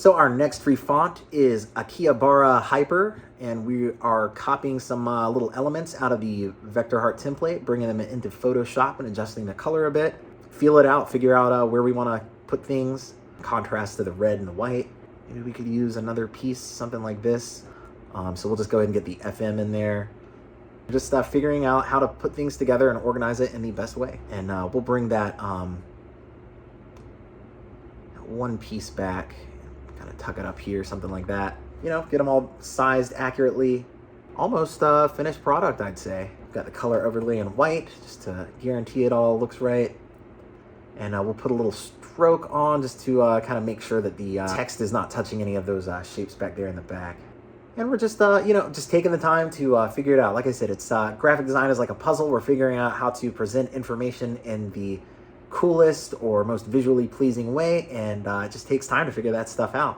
So our next free font is Akihabara Hyper, and we are copying some little elements out of the vector heart template, bringing them into Photoshop and adjusting the color a bit. Feel it out, figure out where we want to put things, contrast to the red and the white. Maybe we could use another piece, something like this. So we'll just go ahead and get the FM in there. Just figuring out how to put things together and organize it in the best way. And we'll bring that one piece back, kind of tuck it up here, something like that. You know, get them all sized accurately. Almost finished product, I'd say. Got the color overlay in white, just to guarantee it all looks right. And we'll put a little stroke on just to kind of make sure that the text is not touching any of those shapes back there in the back. And we're just, just taking the time to figure it out. Like I said, it's graphic design is like a puzzle. We're figuring out how to present information in the coolest or most visually pleasing way, and it just takes time to figure that stuff out.